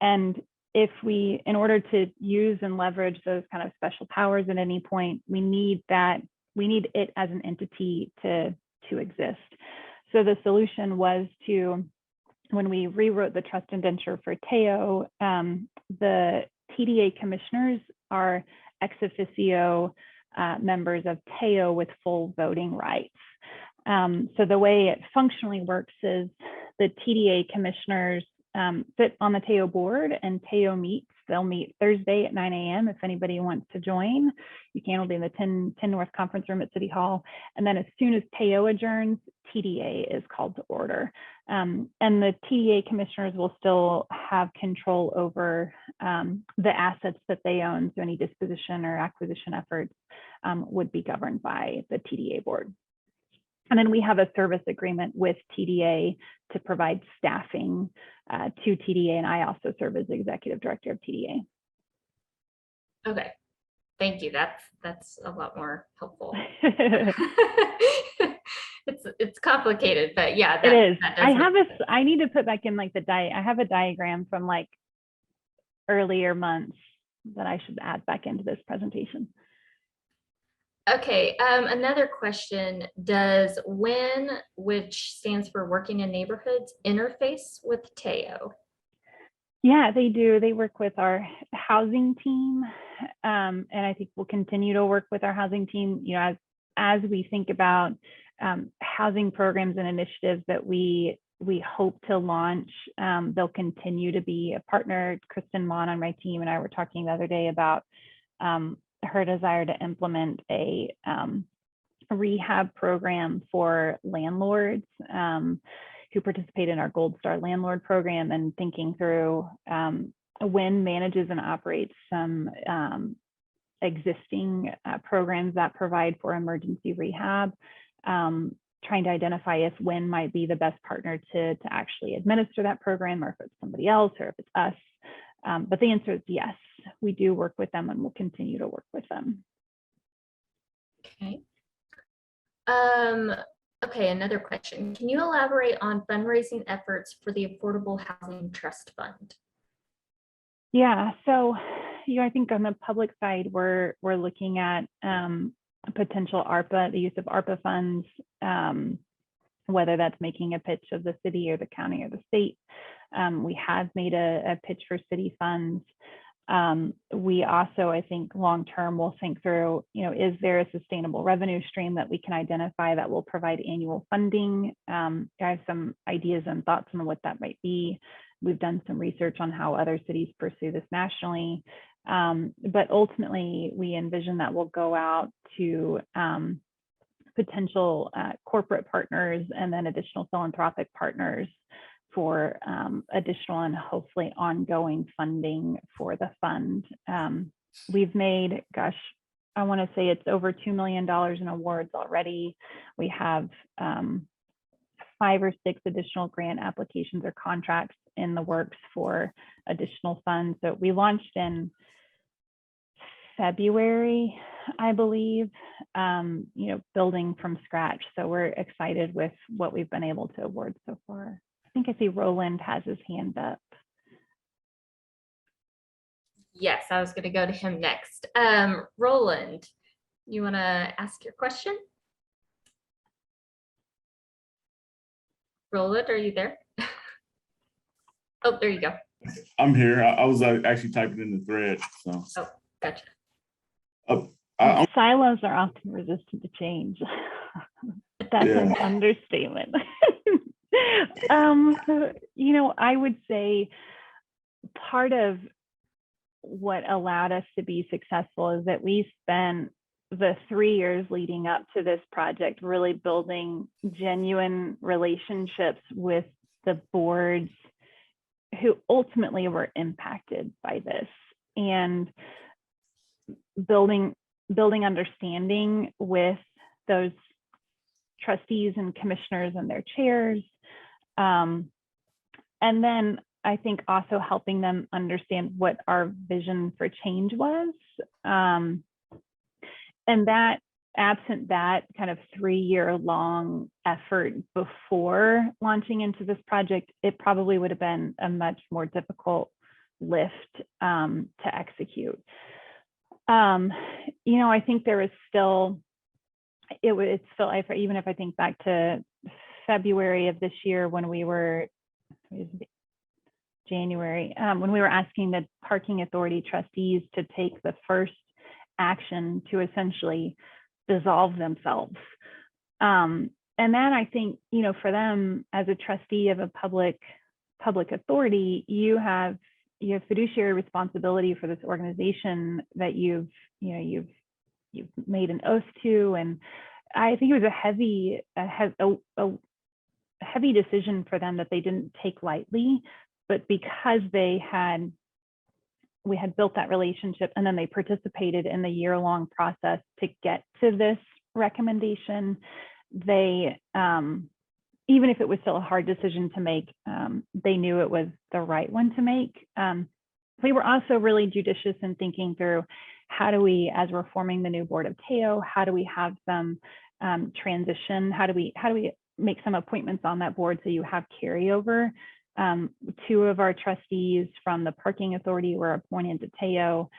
And in order to use and leverage those kind of special powers at any point, we need it as an entity to exist. So the solution was when we rewrote the trust indenture for TAEO, the TDA commissioners are ex officio members of TAEO with full voting rights. So the way it functionally works is the TDA commissioners sit on the TAEO board, and TAEO meets. They'll meet Thursday at 9 a.m. if anybody wants to join. You can. It'll be in the 10 North Conference Room at City Hall. And then as soon as TAEO adjourns, TDA is called to order. And the TDA commissioners will still have control over the assets that they own. So any disposition or acquisition efforts would be governed by the TDA board. And then we have a service agreement with TDA to provide staffing to TDA, and I also serve as executive director of TDA. Okay, thank you. That's a lot more helpful. It's complicated, but yeah, it is. I need to put back in I have a diagram from earlier months that I should add back into this presentation. Okay, another question, does WIN, which stands for Working in Neighborhoods, interface with TAEO? Yeah, they do. They work with our housing team, and I think we'll continue to work with our housing team, as we think about housing programs and initiatives that we hope to launch. They'll continue to be a partner. Kristen Mon on my team and I were talking the other day about her desire to implement a rehab program for landlords who participate in our Gold Star Landlord program, and thinking through WIN manages and operates some existing programs that provide for emergency rehab, trying to identify if WIN might be the best partner to actually administer that program, or if it's somebody else, or if it's us. But the answer is yes, we do work with them and we'll continue to work with them. Okay. Okay, another question. Can you elaborate on fundraising efforts for the Affordable Housing Trust Fund? Yeah, so I think on the public side, we're looking at potential ARPA, the use of ARPA funds, whether that's making a pitch of the city or the county or the state. We have made a pitch for city funds. We also, I think, long-term, will think through, is there a sustainable revenue stream that we can identify that will provide annual funding? I have some ideas and thoughts on what that might be. We've done some research on how other cities pursue this nationally. But ultimately, we envision that we'll go out to potential corporate partners and then additional philanthropic partners for additional and hopefully ongoing funding for the fund. We've made, I want to say it's over $2 million in awards already. We have 5 or 6 additional grant applications or contracts in the works for additional funds. So we launched in February, I believe, building from scratch. So we're excited with what we've been able to award so far. I think I see Roland has his hand up. Yes, I was going to go to him next. Roland, you want to ask your question? Roland, are you there? Oh, there you go. I'm here. I was actually typing in the thread. So. Oh, gotcha. Silos are often resistant to change. That's an understatement. I would say part of what allowed us to be successful is that we spent the 3 years leading up to this project really building genuine relationships with the boards who ultimately were impacted by this, and building understanding with those trustees and commissioners and their chairs. And then I think also helping them understand what our vision for change was. And that, absent that kind of 3-year-long effort before launching into this project, it probably would have been a much more difficult lift to execute. I think there was still, it's still, even if I think back to February of this year when we were, January, when we were asking the parking authority trustees to take the first action to essentially dissolve themselves. And that, I think, for them as a trustee of a public authority, you have fiduciary responsibility for this organization that you've made an oath to. And I think it was a heavy decision for them that they didn't take lightly, but because we had built that relationship, and then they participated in the year-long process to get to this recommendation, they, even if it was still a hard decision to make, they knew it was the right one to make. We were also really judicious in thinking through, how do we, as we're forming the new board of TAEO, how do we have them transition? How do we make some appointments on that board so you have carryover? 2 of our trustees from the parking authority were appointed to TAEO.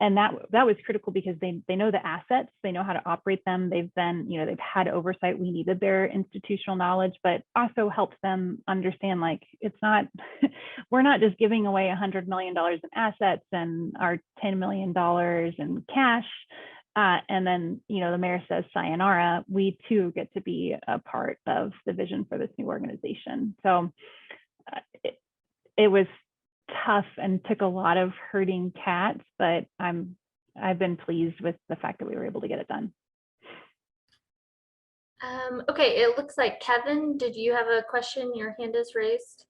And that was critical because they know the assets, they know how to operate them. They've had oversight. We needed their institutional knowledge, but also helps them understand, like, it's not, we're not just giving away $100 million in assets and our $10 million in cash. And then, the mayor says, sayonara. We too get to be a part of the vision for this new organization. So it was tough and took a lot of herding cats, but I've been pleased with the fact that we were able to get it done. Okay, it looks like Kevin, did you have a question? Your hand is raised.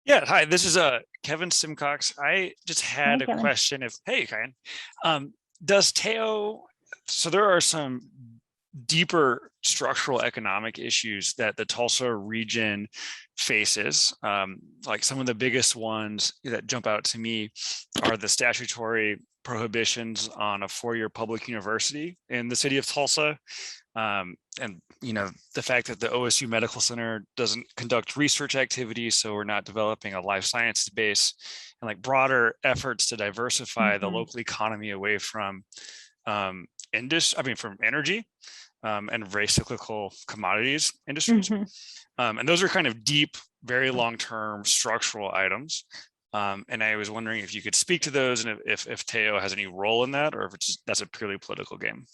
Yeah, hi, this is Kevin Simcox. I just had a question. Hey, Kian, does TAEO, so there are some deeper structural economic issues that the Tulsa region faces. Like some of the biggest ones that jump out to me are the statutory prohibitions on a 4-year public university in the city of Tulsa. And the fact that the OSU Medical Center doesn't conduct research activities, so we're not developing a life sciences base, and like broader efforts to diversify the local economy away from from energy and very cyclical commodities industries. And those are kind of deep, very long-term structural items. And I was wondering if you could speak to those, and if TAEO has any role in that, or if that's a purely political game.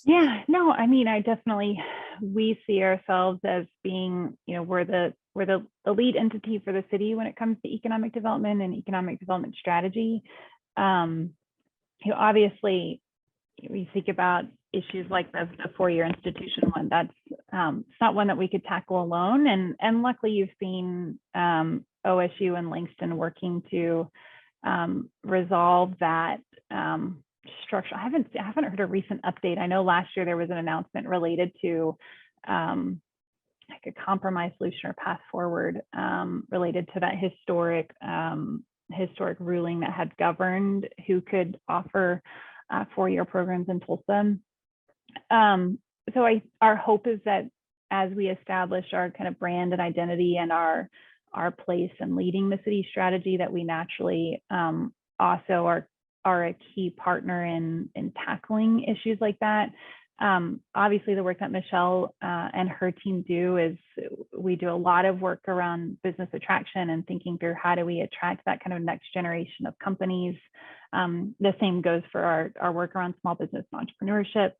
Yeah, no, I mean, we see ourselves as being, we're the lead entity for the city when it comes to economic development and economic development strategy. Obviously, we think about issues like the 4-year institution one. That's it's not one that we could tackle alone. And luckily, you've seen OSU and Langston working to resolve that structure. I haven't heard a recent update. I know last year there was an announcement related to like a compromise solution or path forward related to that historic ruling that had governed who could offer 4-year programs in Tulsa. So our hope is that as we establish our kind of brand and identity and our place in leading the city strategy, that we naturally also are a key partner in tackling issues like that. Obviously, the work that Michelle and her team do is we do a lot of work around business attraction and thinking through how do we attract that kind of next generation of companies. The same goes for our work around small business entrepreneurship.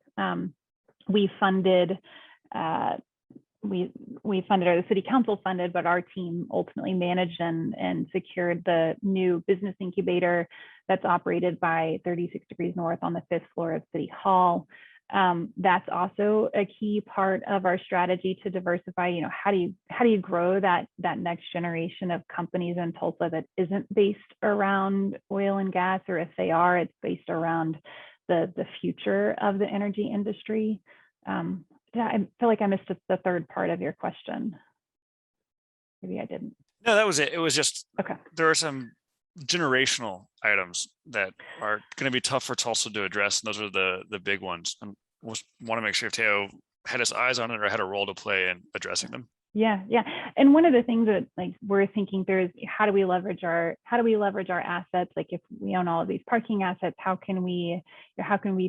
We funded, or the city council funded, but our team ultimately managed and secured the new business incubator that's operated by 36 Degrees North on the 5th floor of City Hall. That's also a key part of our strategy to diversify. You know, how do you grow that next generation of companies in Tulsa that isn't based around oil and gas, or if they are, it's based around the future of the energy industry. Yeah, I feel like I missed the third part of your question. Maybe I didn't. No, that was it. It was just, okay. There are some generational items that are going to be tough for Tulsa to address. And those are the big ones. And we want to make sure if TAEO had its eyes on it or had a role to play in addressing them. Yeah. And one of the things that like we're thinking through is how do we leverage our assets? Like if we own all of these parking assets, how can we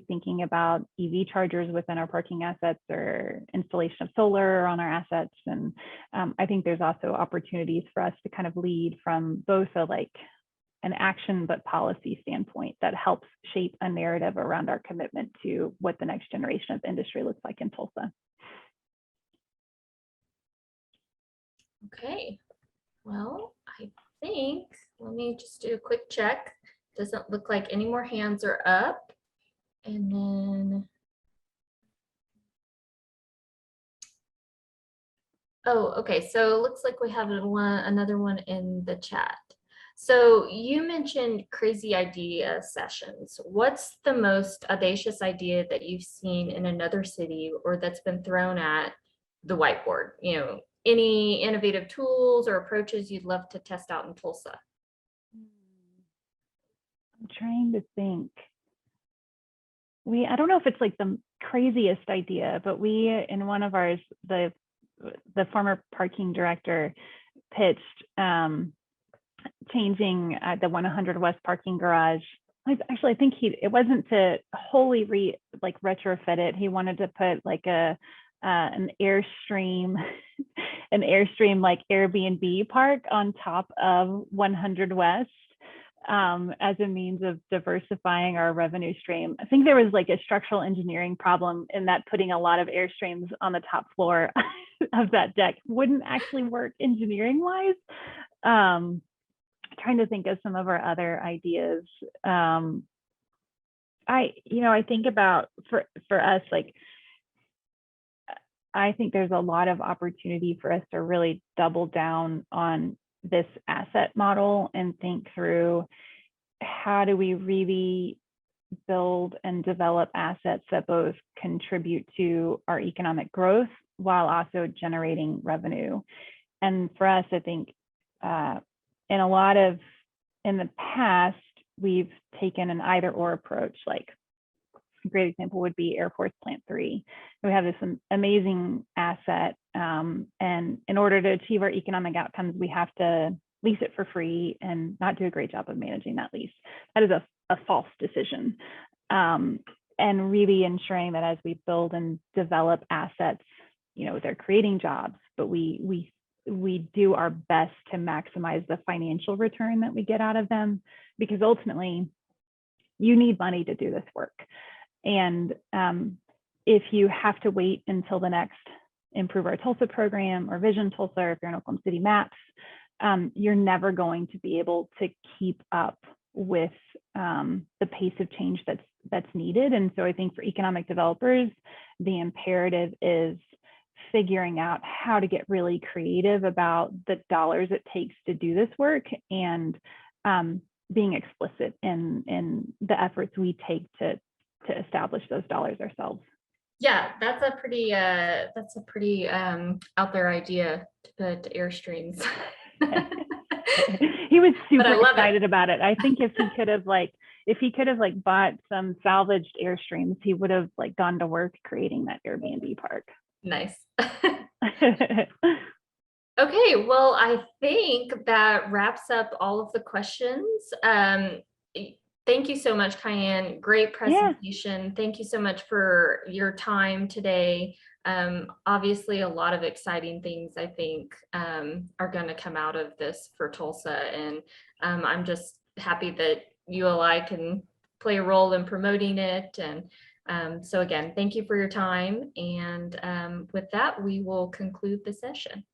thinking about EV chargers within our parking assets or installation of solar on our assets? And I think there's also opportunities for us to kind of lead from both an action but policy standpoint that helps shape a narrative around our commitment to what the next generation of industry looks like in Tulsa. Okay, well, I think, let me just do a quick check. Doesn't look like any more hands are up. And then, oh, okay, so it looks like we have another one in the chat. So you mentioned crazy idea sessions. What's the most audacious idea that you've seen in another city or that's been thrown at the whiteboard? You know, any innovative tools or approaches you'd love to test out in Tulsa? I'm trying to think. I don't know if it's like the craziest idea, but we, in one of ours, the former parking director pitched changing the 100 West parking garage. Actually, I think it wasn't to wholly retrofit it. He wanted to put like an Airstream like Airbnb park on top of 100 West as a means of diversifying our revenue stream. I think there was like a structural engineering problem in that putting a lot of Airstreams on the top floor of that deck wouldn't actually work engineering wise. Trying to think of some of our other ideas. I think about for us, like, I think there's a lot of opportunity for us to really double down on this asset model and think through how do we really build and develop assets that both contribute to our economic growth while also generating revenue. And for us, I think in the past, we've taken an either or approach. Like a great example would be Air Force Plant 3. We have this amazing asset, and in order to achieve our economic outcomes, we have to lease it for free and not do a great job of managing that lease. That is a false decision. And really ensuring that as we build and develop assets, they're creating jobs, but we do our best to maximize the financial return that we get out of them, because ultimately you need money to do this work. And if you have to wait until the next Improve Our Tulsa program or Vision Tulsa, or if you're in Oklahoma City Maps, you're never going to be able to keep up with the pace of change that's needed. And so I think for economic developers, the imperative is figuring out how to get really creative about the dollars it takes to do this work, and being explicit in the efforts we take to establish those dollars ourselves. Yeah, that's a pretty out there idea to put Airstreams. He was But I super love excited about it. I think if he could have bought some salvaged Airstreams, he would have gone to work creating that Airbnb park. Nice. Okay, well, I think that wraps up all of the questions. Thank you so much, Kian. Great presentation. Yeah. Thank you so much for your time today. Obviously, a lot of exciting things, I think, are going to come out of this for Tulsa. And I'm just happy that ULI can play a role in promoting it. And so again, thank you for your time. And with that, we will conclude the session.